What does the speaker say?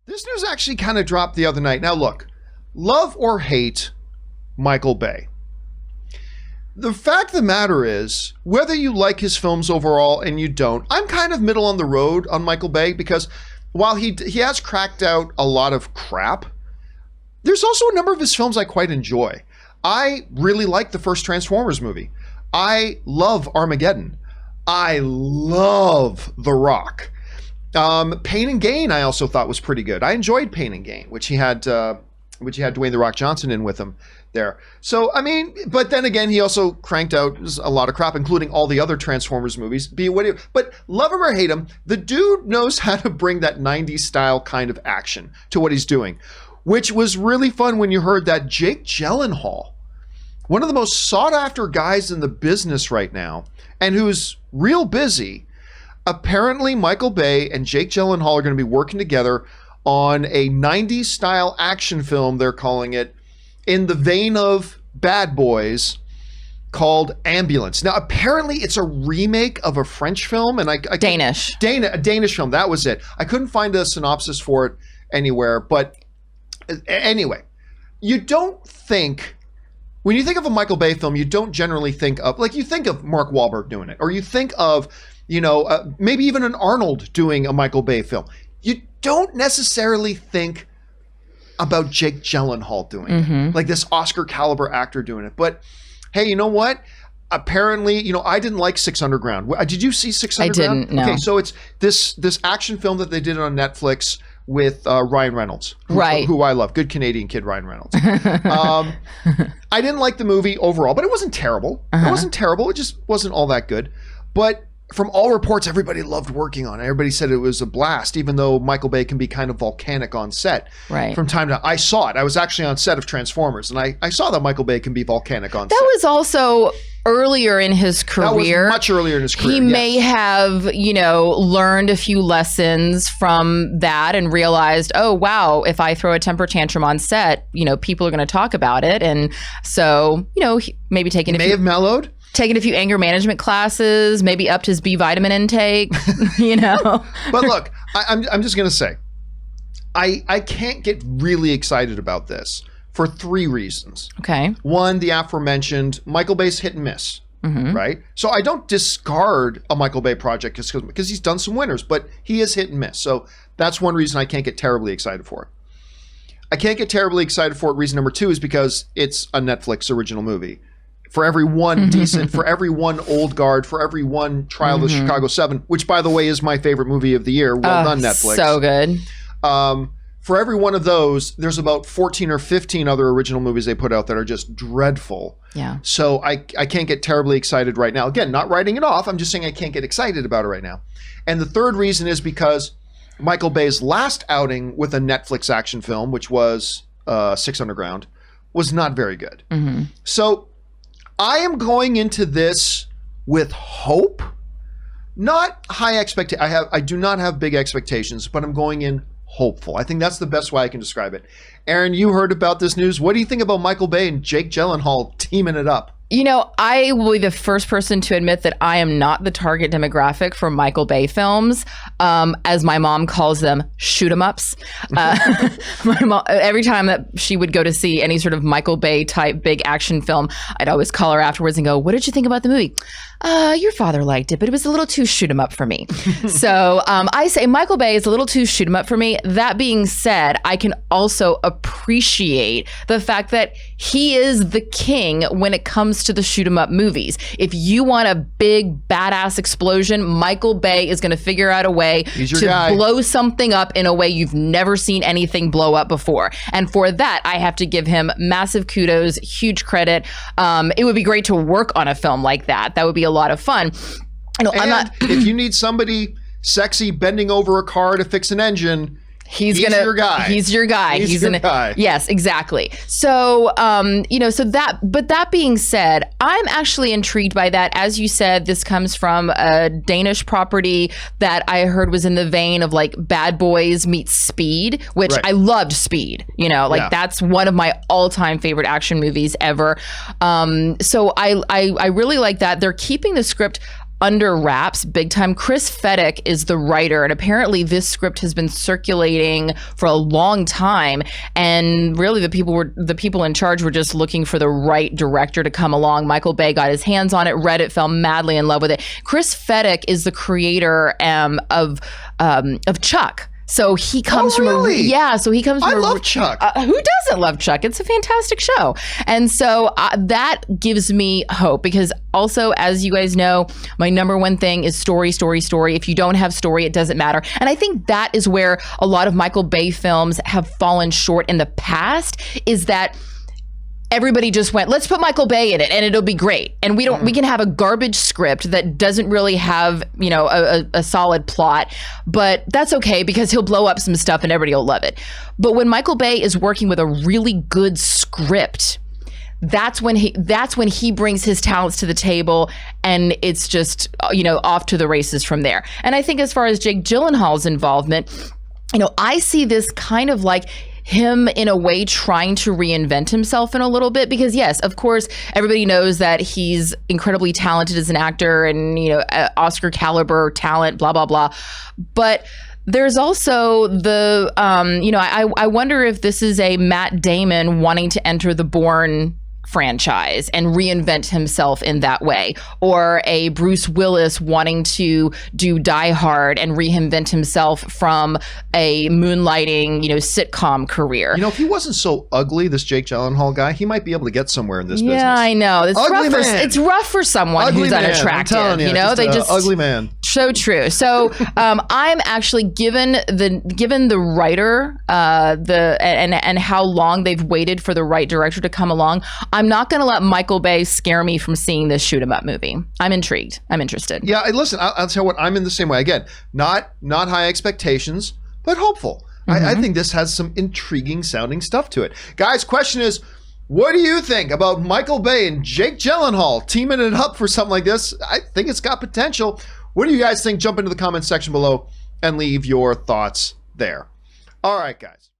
This news actually kind of dropped the other night. Now look, love or hate Michael Bay. The fact of the matter is, whether you like his films overall and you don't, I'm kind of middle on the road on Michael Bay because while he has cracked out a lot of crap, there's also a number of his films I quite enjoy. I really like the first Transformers movie. I love Armageddon. I love The Rock. Pain and Gain I also thought was pretty good. I enjoyed Pain and Gain, which he had Dwayne The Rock Johnson in with him there. So, I mean, but then again, he also cranked out a lot of crap, including all the other Transformers movies. But love him or hate him, the dude knows how to bring that 90s style kind of action to what he's doing, which was really fun when you heard that Jake Gyllenhaal, one of the most sought after guys in the business right now, and who's real busy. Apparently, Michael Bay and Jake Gyllenhaal are going to be working together on a 90s style action film, they're calling it, in the vein of Bad Boys, called Ambulance. Now, apparently it's a remake of a French film, and a Danish film. That was it. I couldn't find a synopsis for it anywhere, but anyway, you don't think, when you think of a Michael Bay film, you don't generally think of, like, you think of Mark Wahlberg doing it, or you think of, maybe even an Arnold doing a Michael Bay film. You don't necessarily think about Jake Gyllenhaal doing it, like this Oscar caliber actor doing it. But hey, you know what? Apparently, I didn't like Six Underground. Did you see Six Underground? I didn't, no. Okay, so it's this action film that they did on Netflix with Ryan Reynolds, who I love. Good Canadian kid, Ryan Reynolds. I didn't like the movie overall, but it wasn't terrible. It wasn't terrible. It just wasn't all that good. But from all reports, everybody loved working on it. Everybody said it was a blast, even though Michael Bay can be kind of volcanic on set. Right. From time to time. I saw it. I was actually on set of Transformers, and I saw that Michael Bay can be volcanic on set. That was also earlier in his career. That was much earlier in his career. He may have, learned a few lessons from that and realized, oh, wow, if I throw a temper tantrum on set, people are going to talk about it. And so, maybe taking He may have mellowed. Taking a few anger management classes, maybe upped his B vitamin intake, But look, I'm just going to say, I can't get really excited about this for 3 reasons. Okay. One, the aforementioned Michael Bay's hit and miss, right? So I don't discard a Michael Bay project just because he's done some winners, but he is hit and miss. So that's one reason I can't get terribly excited for it. I can't get terribly excited for it. Reason number 2 is because it's a Netflix original movie. For every one decent, for every one old guard, for every one Trial of the Chicago 7, which, by the way, is my favorite movie of the year. Well done, Netflix. So good. For every one of those, there's about 14 or 15 other original movies they put out that are just dreadful. Yeah. So I can't get terribly excited right now. Again, not writing it off. I'm just saying I can't get excited about it right now. And the third reason is because Michael Bay's last outing with a Netflix action film, which was Six Underground, was not very good. So I am going into this with hope, not high expectations. I do not have big expectations, but I'm going in hopeful. I think that's the best way I can describe it. Aaron, you heard about this news. What do you think about Michael Bay and Jake Gyllenhaal teaming it up? I will be the first person to admit that I am not the target demographic for Michael Bay films, as my mom calls them, shoot 'em ups. My mom, every time that she would go to see any sort of Michael Bay type big action film, I'd always call her afterwards and go, "What did you think about the movie?" Your father liked it, but it was a little too shoot 'em up for me. So I say Michael Bay is a little too shoot 'em up for me. That being said, I can also appreciate the fact that he is the king when it comes to the shoot 'em up movies. If you want a big badass explosion, Michael Bay is going to figure out a way to blow something up in a way you've never seen anything blow up before. And for that, I have to give him massive kudos, huge credit. It would be great to work on a film like that. That would be a lot of fun. If you need somebody sexy bending over a car to fix an engine, he's your guy. He's your guy. He's your guy. Yes, exactly. So, but that being said, I'm actually intrigued by that. As you said, this comes from a Danish property that I heard was in the vein of like Bad Boys meets Speed, which I loved Speed. That's one of my all-time favorite action movies ever. So I really like that. They're keeping the script under wraps big time. Chris Fedek is the writer, and apparently this script has been circulating for a long time, and really the people in charge were just looking for the right director to come along. Michael Bay got his hands on it, read it, fell madly in love with it. Chris Fedek is the creator of Chuck. So he comes from so he comes from I love Chuck. Who doesn't love Chuck? It's a fantastic show. And so that gives me hope, because also, as you guys know, my number one thing is story. If you don't have story, it doesn't matter. And I think that is where a lot of Michael Bay films have fallen short in the past, is that everybody just went, let's put Michael Bay in it and it'll be great. And we can have a garbage script that doesn't really have, a solid plot, but that's okay because he'll blow up some stuff and everybody will love it. But when Michael Bay is working with a really good script, that's when he brings his talents to the table, and it's just, off to the races from there. And I think as far as Jake Gyllenhaal's involvement, I see this kind of like him in a way trying to reinvent himself in a little bit, because yes, of course, everybody knows that he's incredibly talented as an actor and, Oscar caliber talent, blah, blah, blah. But there's also the, I wonder if this is a Matt Damon wanting to enter the Bourne franchise and reinvent himself in that way, or a Bruce Willis wanting to do Die Hard and reinvent himself from a moonlighting, sitcom career. If he wasn't so ugly, this Jake Gyllenhaal guy, he might be able to get somewhere in this business. Yeah, I know. It's rough for someone ugly who's man, unattractive. I'm telling you, they just ugly man. So true. So I'm actually given the writer and how long they've waited for the right director to come along, I'm not going to let Michael Bay scare me from seeing this shoot 'em up movie. I'm intrigued. I'm interested. Yeah, listen, I'll tell you what, I'm in the same way. Again, not high expectations, but hopeful. I think this has some intriguing sounding stuff to it. Guys, question is, what do you think about Michael Bay and Jake Gyllenhaal teaming it up for something like this? I think it's got potential. What do you guys think? Jump into the comments section below and leave your thoughts there. All right, guys.